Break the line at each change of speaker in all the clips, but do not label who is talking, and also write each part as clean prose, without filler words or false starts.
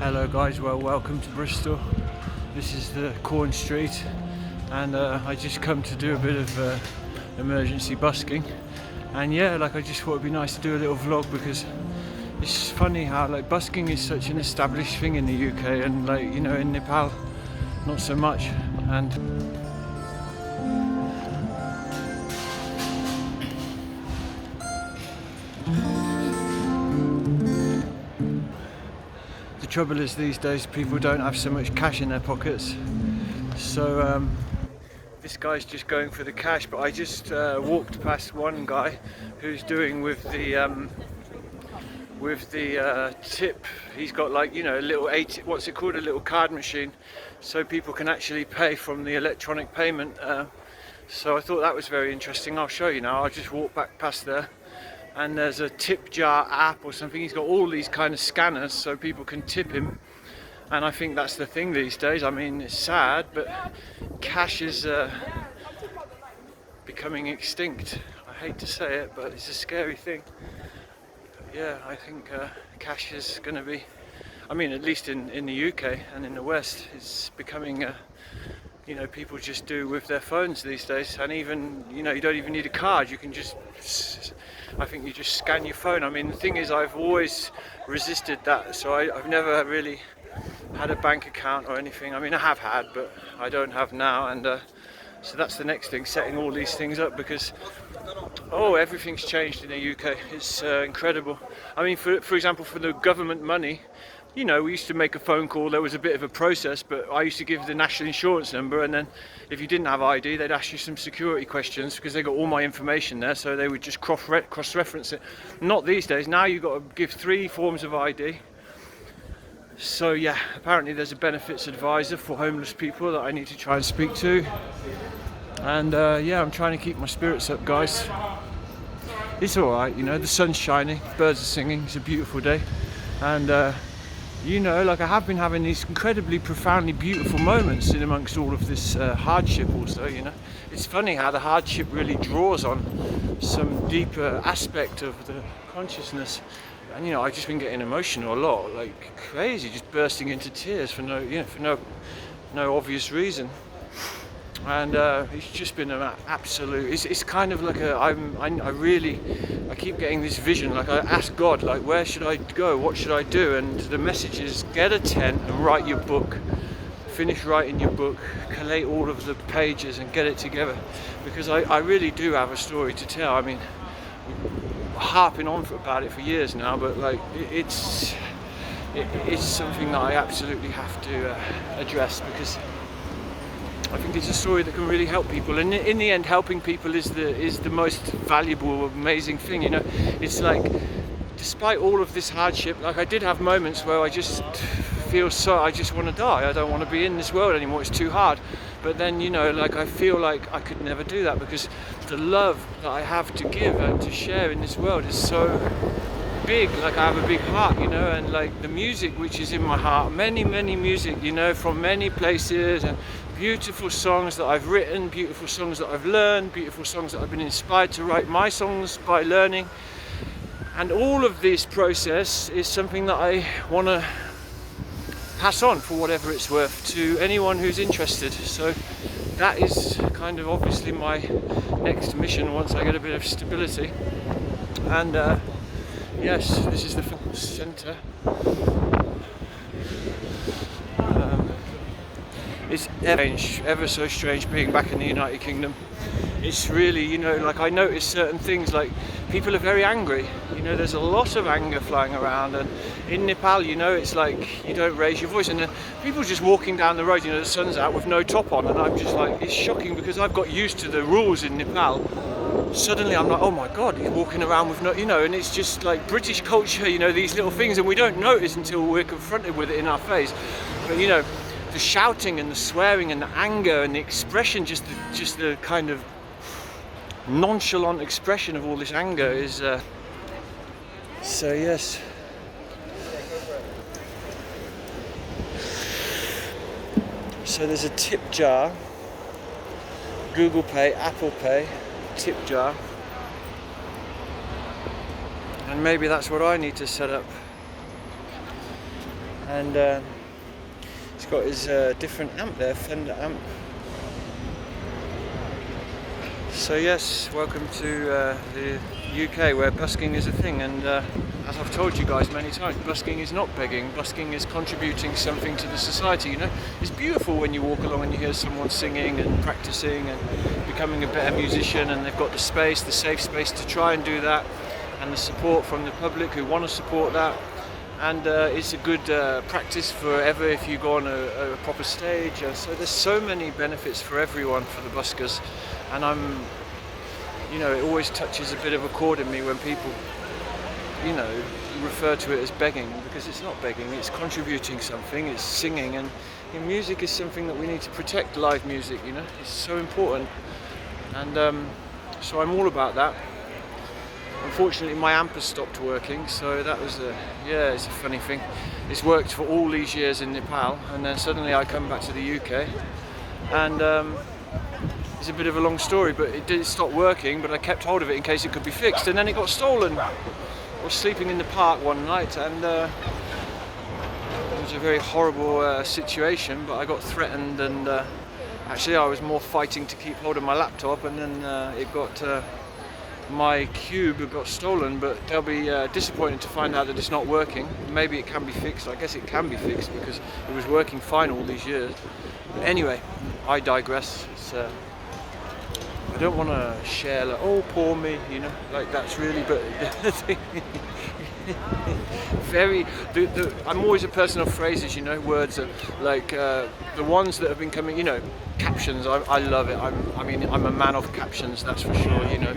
Hello guys, well welcome to Bristol. This is the Corn Street and I just come to do a bit of emergency busking, and yeah, like I just thought it'd be nice to do a little vlog because it's funny how like busking is such an established thing in the UK, and like, you know, in Nepal not so much. And the trouble is these days people don't have so much cash in their pockets, so this guy's just going for the cash, but I just walked past one guy who's doing with the tip. He's got, like, you know, a little what's it called, a little card machine, so people can actually pay from the electronic payment. So I thought that was very interesting. I'll show you now. I'll just walk back past there, and there's a tip jar app or something. He's got all these kind of scanners so people can tip him, and I think that's the thing these days. I mean, it's sad, but cash is becoming extinct. I hate to say it, but it's a scary thing. Yeah, I think cash is going to be, I mean, at least in the UK and in the West, it's becoming you know, people just do with their phones these days. And even, you know, you don't even need a card. You can just, I think you just scan your phone. I mean, the thing is, I've always resisted that, so I've never really had a bank account or anything. I mean, I have had, but I don't have now. And so that's the next thing, setting all these things up, because everything's changed in the UK. It's incredible. I mean, for example, for the government money, you know, we used to make a phone call. There was a bit of a process, but I used to give the national insurance number, and then if you didn't have ID, they'd ask you some security questions because they got all my information there, so they would just cross-reference it. Not these days. Now you've got to give 3 forms of ID. So yeah, apparently there's a benefits advisor for homeless people that I need to try and speak to. And yeah, I'm trying to keep my spirits up, guys. It's alright, you know, the sun's shining, birds are singing, it's a beautiful day. And you know, like, I have been having these incredibly profoundly beautiful moments in amongst all of this hardship also, you know. It's funny how the hardship really draws on some deeper aspect of the consciousness. And you know, I've just been getting emotional a lot, like crazy, just bursting into tears for no obvious reason. And it's just been an absolute, it's kind of like I keep getting this vision, like I ask God, like, where should I go, what should I do? And the message is, get a tent and write your book, finish writing your book, collate all of the pages and get it together, because I really do have a story to tell. I mean, harping on about it for years now, but like it's something that I absolutely have to address, because I think it's a story that can really help people, and in the end, helping people is the most valuable, amazing thing. You know, it's like, despite all of this hardship, like, I did have moments where I just feel I just want to die. I don't want to be in this world anymore. It's too hard. But then, you know, like, I feel like I could never do that, because the love that I have to give and to share in this world is so big. Like, I have a big heart, you know, and like the music which is in my heart, many music, you know, from many places, and beautiful songs that I've written, beautiful songs that I've learned, beautiful songs that I've been inspired to write my songs by learning. And all of this process is something that I want to pass on, for whatever it's worth, to anyone who's interested. So that is kind of obviously my next mission once I get a bit of stability. And yes, this is the centre. It's ever so strange being back in the United Kingdom. It's really, you know, like, I notice certain things, like people are very angry. You know, there's a lot of anger flying around, and in Nepal, you know, it's like you don't raise your voice, and then people just walking down the road, you know, the sun's out with no top on, and I'm just like, it's shocking, because I've got used to the rules in Nepal. Suddenly I'm like, oh my God, he's walking around with no, you know, and it's just like British culture, you know, these little things, and we don't notice until we're confronted with it in our face. But you know, the shouting and the swearing and the anger and the expression, just the kind of nonchalant expression of all this anger is so yes. So there's a tip jar, Google Pay, Apple Pay, tip jar, and maybe that's what I need to set up. and he's got his different amp there, Fender amp. So yes, welcome to the UK, where busking is a thing, and as I've told you guys many times, busking is not begging. Busking is contributing something to the society. You know, it's beautiful when you walk along and you hear someone singing and practicing and becoming a better musician, and they've got the space, the safe space to try and do that, and the support from the public who want to support that. And it's a good practice forever if you go on a proper stage. So there's so many benefits for everyone, for the buskers, and you know, it always touches a bit of a chord in me when people, you know, refer to it as begging, because it's not begging, it's contributing something, it's singing, and music is something that we need to protect. Live music, you know, it's so important, and so I'm all about that. Unfortunately, my amp has stopped working, so that was it's a funny thing. It's worked for all these years in Nepal, and then suddenly I come back to the UK, and it's a bit of a long story, but it did stop working, but I kept hold of it in case it could be fixed, and then it got stolen. I was sleeping in the park one night, and it was a very horrible situation, but I got threatened, and actually I was more fighting to keep hold of my laptop, and then it got my cube got stolen, but they'll be disappointed to find out that it's not working. Maybe it can be fixed. I guess it can be fixed because it was working fine all these years. But anyway, I digress. It's, I don't want to share like, oh poor me, you know, like that's really, but I'm always a person of phrases, you know, words like the ones that have been coming, you know, captions. I love it. I'm a man of captions, that's for sure. You know,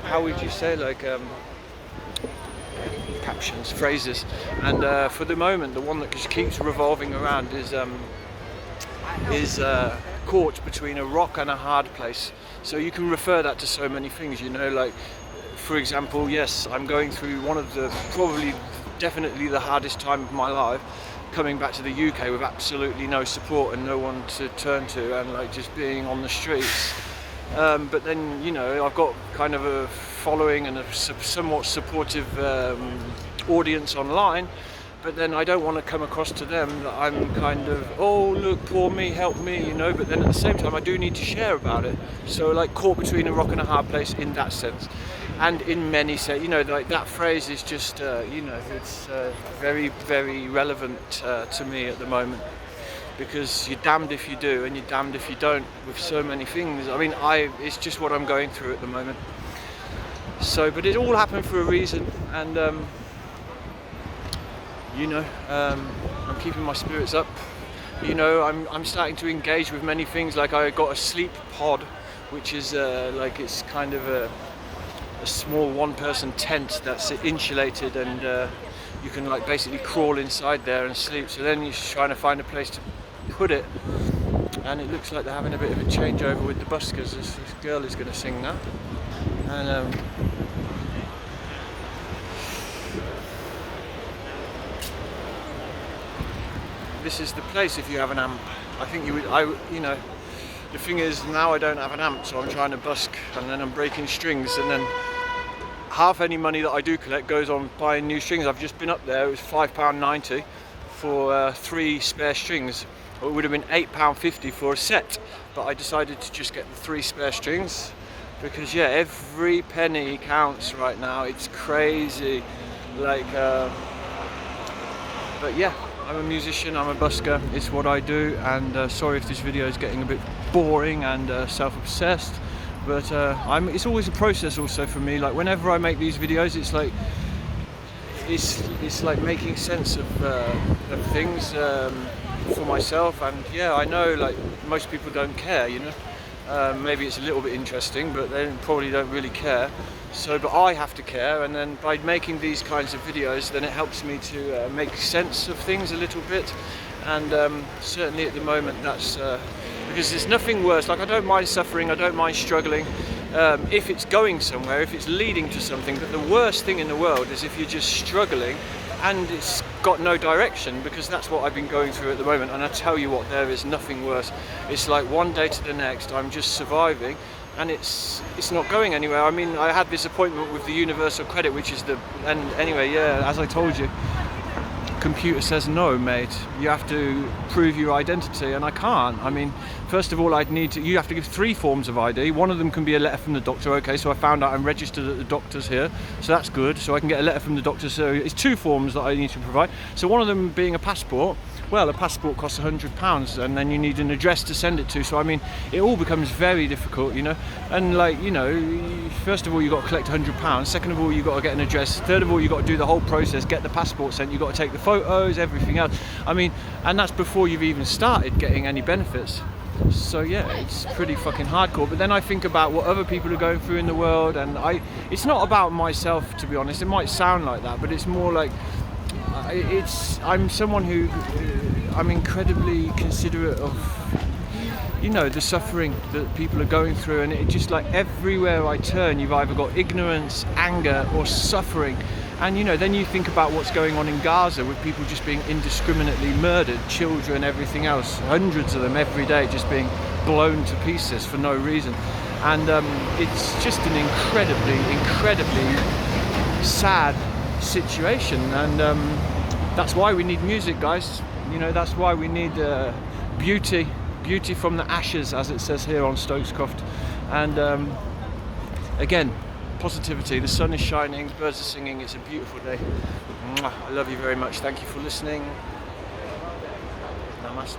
how would you say, like captions, phrases. And for the moment, the one that just keeps revolving around is caught between a rock and a hard place. So you can refer that to so many things, you know, like for example, yes, I'm going through one of the definitely the hardest time of my life, coming back to the UK with absolutely no support and no one to turn to, and like just being on the streets. But then, you know, I've got kind of a following and a somewhat supportive audience online. But then I don't want to come across to them that I'm kind of, oh look, poor me, help me, you know, but then at the same time I do need to share about it. So like caught between a rock and a hard place in that sense. And in many sense, you know, like that phrase is just, you know, it's very, very relevant to me at the moment. Because you're damned if you do and you're damned if you don't with so many things. I mean, it's just what I'm going through at the moment. So, but it all happened for a reason, and you know, I'm keeping my spirits up. You know, I'm starting to engage with many things. Like I got a sleep pod, which is like it's kind of a small one-person tent that's insulated, and you can like basically crawl inside there and sleep. So then you're trying to find a place to put it, and it looks like they're having a bit of a changeover with the buskers. This girl is going to sing now, and this is the place if you have an amp. I think you would, you know, the thing is now I don't have an amp, so I'm trying to busk, and then I'm breaking strings, and then half any money that I do collect goes on buying new strings. I've just been up there, it was £5.90 for 3 spare strings. It would have been £8.50 for a set, but I decided to just get the 3 spare strings because yeah, every penny counts right now. It's crazy, like but yeah, I'm a musician, I'm a busker, it's what I do, and sorry if this video is getting a bit boring and self-obsessed, but it's always a process also for me. Like whenever I make these videos, it's like it's like making sense of things for myself, and yeah, I know like most people don't care, you know, maybe it's a little bit interesting, but they probably don't really care. So, but I have to care, and then by making these kinds of videos, then it helps me to make sense of things a little bit, and certainly at the moment that's because there's nothing worse. Like I don't mind suffering, I don't mind struggling, if it's going somewhere, if it's leading to something, but the worst thing in the world is if you're just struggling and it's got no direction, because that's what I've been going through at the moment. And I tell you what, there is nothing worse. It's like one day to the next, I'm just surviving, and it's not going anywhere. I mean, I had this appointment with the Universal Credit, which is and anyway, yeah, as I told you, computer says no, mate, you have to prove your identity, and I can't. I mean, first of all, you have to give 3 forms of ID. One of them can be a letter from the doctor. Okay, so I found out I'm registered at the doctor's here, so that's good. So I can get a letter from the doctor. So it's 2 forms that I need to provide. So one of them being a passport. Well, a passport costs £100, and then you need an address to send it to. So I mean, it all becomes very difficult, you know. And like, you know, first of all, you got to collect £100. Second of all, you got to get an address. Third of all, you got to do the whole process, get the passport sent. You got to take the photos, everything else. I mean, and that's before you've even started getting any benefits. So yeah, it's pretty fucking hardcore. But then I think about what other people are going through in the world, and it's not about myself, to be honest. It might sound like that, but it's more like, I'm someone who, I'm incredibly considerate of, you know, the suffering that people are going through, and it just like everywhere I turn, you've either got ignorance, anger, or suffering. And you know, then you think about what's going on in Gaza with people just being indiscriminately murdered, children, everything else, hundreds of them every day just being blown to pieces for no reason. And it's just an incredibly sad situation, and that's why we need music, guys. You know, that's why we need beauty from the ashes, as it says here on Stokescroft. And again, positivity. The sun is shining, birds are singing, it's a beautiful day. I love you very much. Thank you for listening. Namaste.